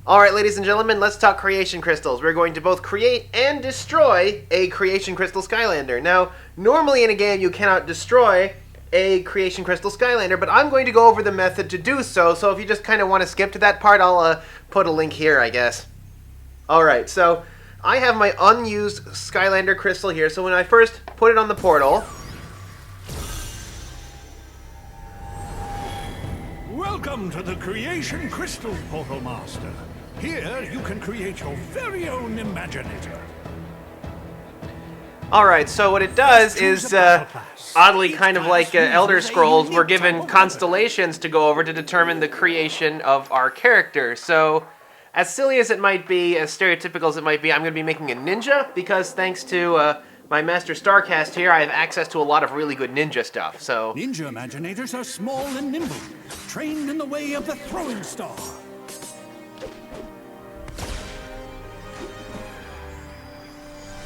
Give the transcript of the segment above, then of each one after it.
Alright, ladies and gentlemen, let's talk creation crystals. We're going to both create and destroy a creation crystal Skylander. Now, normally in a game you cannot destroy a creation crystal Skylander, but I'm going to go over the method to do so, so if you just kind of want to skip to that part, I'll put a link here, I guess. Alright, so I have my unused Skylander crystal here, so when I first put it on the portal... Welcome to the Creation Crystal Portal Master. Here you can create your very own Imaginator. Alright, so what it does is, oddly kind of like Elder Scrolls, we're given constellations to go over to determine the creation of our character. So, as silly as it might be, as stereotypical as it might be, I'm going to be making a ninja, because thanks to my Master Starcast here, I have access to a lot of really good ninja stuff, so... Ninja Imaginators are small and nimble, trained in the way of the throwing star.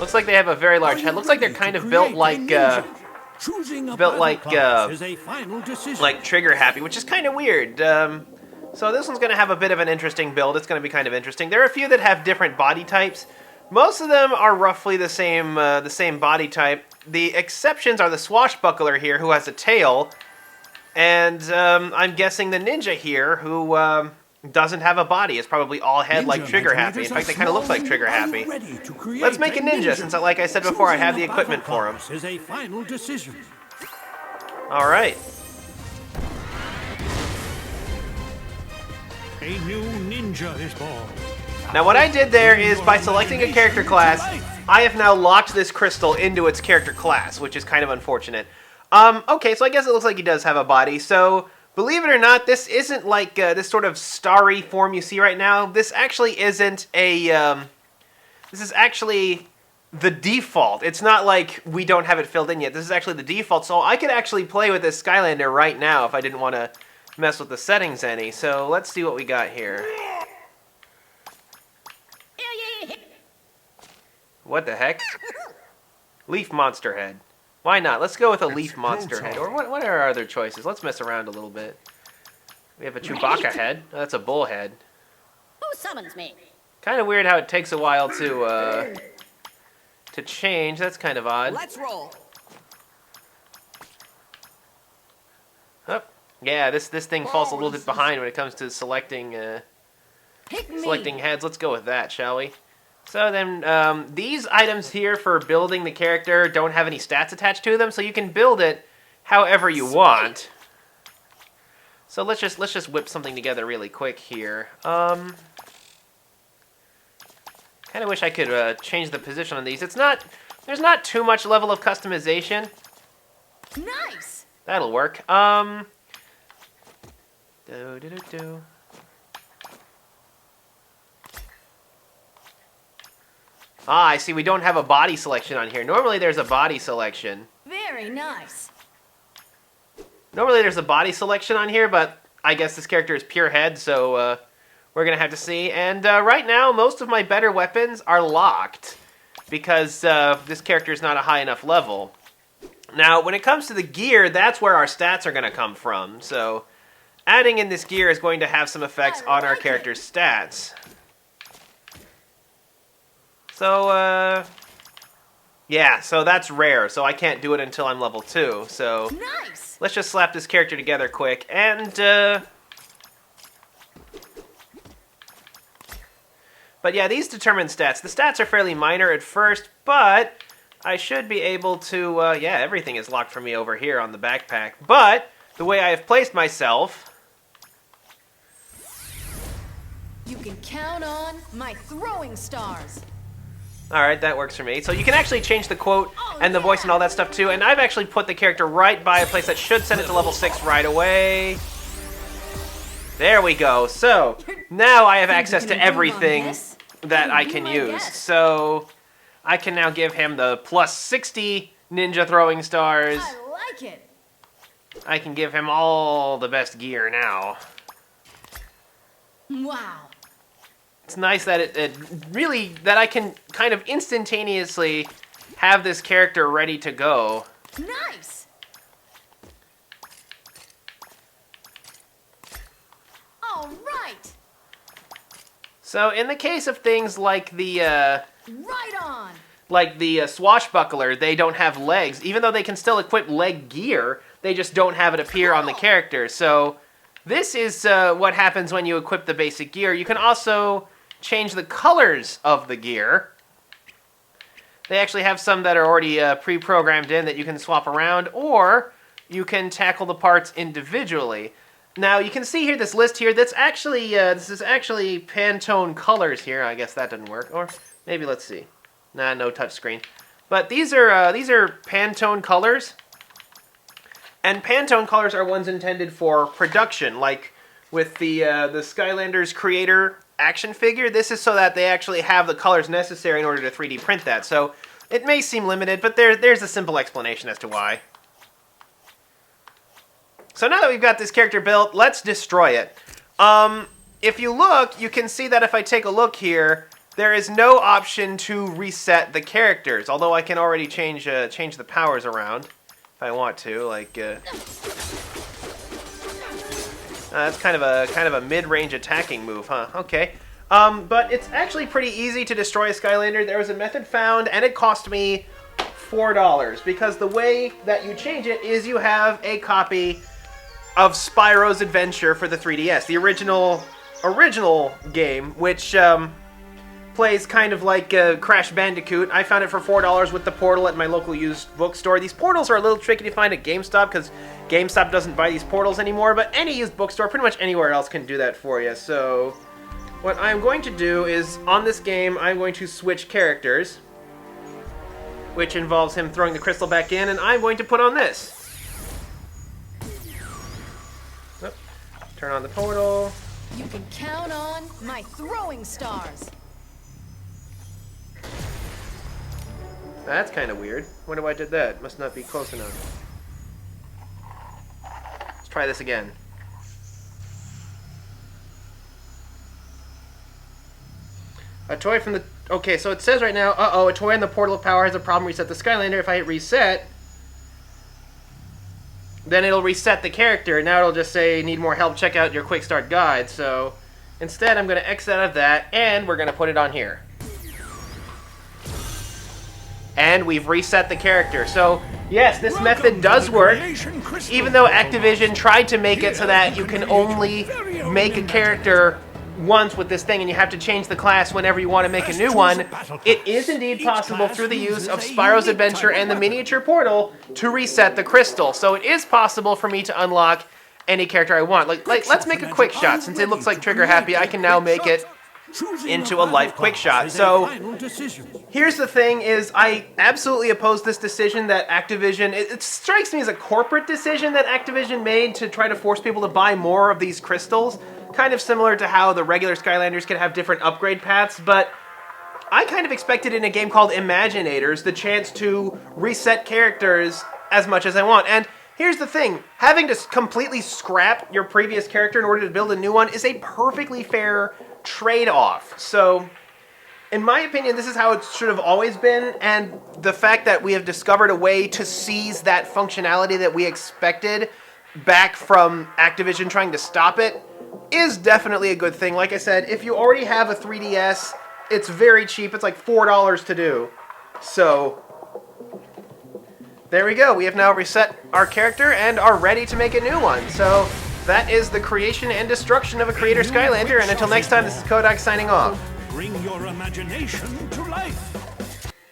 Looks like they have a very large head. Looks like they're kind of built like, like trigger happy, which is kind of weird. So this one's going to have a bit of an interesting build. It's going to be kind of interesting. There are a few that have different body types. Most of them are roughly the same body type. The exceptions are the swashbuckler here, who has a tail, and I'm guessing the ninja here, who doesn't have a body. It's probably all head like Trigger Happy. In fact, they kind of look like Trigger Happy. Let's make a ninja, since, like I said before, I have the equipment for him. Is a final decision. All right. A new ninja is born. Now what I did there is, by selecting a character class, I have now locked this crystal into its character class, which is kind of unfortunate. Okay, so I guess it looks like he does have a body. So, believe it or not, this isn't like this sort of starry form you see right now. This actually isn't a, this is actually the default. It's not like we don't have it filled in yet. This is actually the default, so I could actually play with this Skylander right now if I didn't want to mess with the settings any. So, let's see what we got here. What the heck? Leaf monster head. Why not? Let's go with a leaf monster head. Or what are our other choices? Let's mess around a little bit. We have a Chewbacca head. Oh, that's a bull head. Who summons me? Kind of weird how it takes a while to change. That's kind of odd. Let's roll. Oh, yeah, this thing falls a little bit behind when it comes to selecting heads. Let's go with that, shall we? So then, these items here for building the character don't have any stats attached to them, so you can build it however you want. So let's just whip something together really quick here. Kind of wish I could change the position on these. There's not too much level of customization. Nice. That'll work. Ah, I see we don't have a body selection on here. Normally there's a body selection. Very nice. Normally there's a body selection on here, but I guess this character is pure head, so we're going to have to see. And right now, most of my better weapons are locked, because this character is not a high enough level. Now, when it comes to the gear, that's where our stats are going to come from. So, adding in this gear is going to have some effects on our character's stats. So, yeah, so that's rare, so I can't do it until I'm level 2, so... Nice. Let's just slap this character together quick, and, but yeah, these determine stats. The stats are fairly minor at first, but I should be able to, yeah, everything is locked for me over here on the backpack. But, the way I have placed myself... You can count on my throwing stars. Alright, that works for me. So you can actually change the quote and the voice and all that stuff too, and I've actually put the character right by a place that should send it to level 6 right away. There we go. So, now I have access to everything that I can use. So, I can now give him the plus 60 ninja throwing stars. I like it. I can give him all the best gear now. Wow. It's nice that it really, that I can kind of instantaneously have this character ready to go. Nice. All right. So in the case of things like the Right on! swashbuckler, they don't have legs. Even though they can still equip leg gear, they just don't have it appear on the character. So this is what happens when you equip the basic gear. You can also change the colors of the gear. They actually have some that are already pre-programmed in that you can swap around, or you can tackle the parts individually. Now you can see here this list here. That's actually this is actually Pantone colors here. I guess that didn't work, or maybe let's see. Nah, no touchscreen. But these are Pantone colors, and Pantone colors are ones intended for production, like with the Skylanders creator action figure. This is so that they actually have the colors necessary in order to 3D print that. So it may seem limited, but there's a simple explanation as to why. So now that we've got this character built, let's destroy it. If you look, you can see that if I take a look here, there is no option to reset the characters, although I can already change the powers around if I want to. Like that's kind of a mid-range attacking move, huh? Okay. But it's actually pretty easy to destroy a Skylander. There was a method found, and it cost me $4 because the way that you change it is you have a copy of Spyro's Adventure for the 3DS, the original game, which plays kind of like Crash Bandicoot. I found it for $4 with the portal at my local used bookstore. These portals are a little tricky to find at GameStop because GameStop doesn't buy these portals anymore, but any used bookstore, pretty much anywhere else, can do that for you. So what I'm going to do is, on this game, I'm going to switch characters, which involves him throwing the crystal back in, and I'm going to put on this. Turn on the portal. You can count on my throwing stars. That's kind of weird. Wonder why I did that. Must not be close enough. Let's try this again. A toy from the... Okay, so it says right now, a toy in the portal of power has a problem. Reset the Skylander. If I hit reset, then it'll reset the character. Now it'll just say, need more help, check out your quick start guide. So instead, I'm going to X out of that, and we're going to put it on here. And we've reset the character. So yes, this method does work, even though Activision tried to make it so that you can only make a character once with this thing, and you have to change the class whenever you want to make a new one. It is indeed possible through the use of Spyro's Adventure and the miniature portal to reset the crystal. So it is possible for me to unlock any character I want. Like let's make a quick shot. Since it looks like Trigger Happy, I can now make it into a life quick shot. So here's the thing is, I absolutely oppose this decision that Activision, it strikes me as a corporate decision that Activision made to try to force people to buy more of these crystals. Kind of similar to how the regular Skylanders can have different upgrade paths, but I kind of expected in a game called Imaginators the chance to reset characters as much as I want. And here's the thing, having to completely scrap your previous character in order to build a new one is a perfectly fair trade-off. So, in my opinion, this is how it should have always been, and the fact that we have discovered a way to seize that functionality that we expected back from Activision trying to stop it is definitely a good thing. Like I said, if you already have a 3DS, it's very cheap. It's like $4 to do. So, there we go. We have now reset our character and are ready to make a new one. So, that is the creation and destruction of a Creator Skylander, and until next time, this is Kohdok signing off. Bring your imagination to life.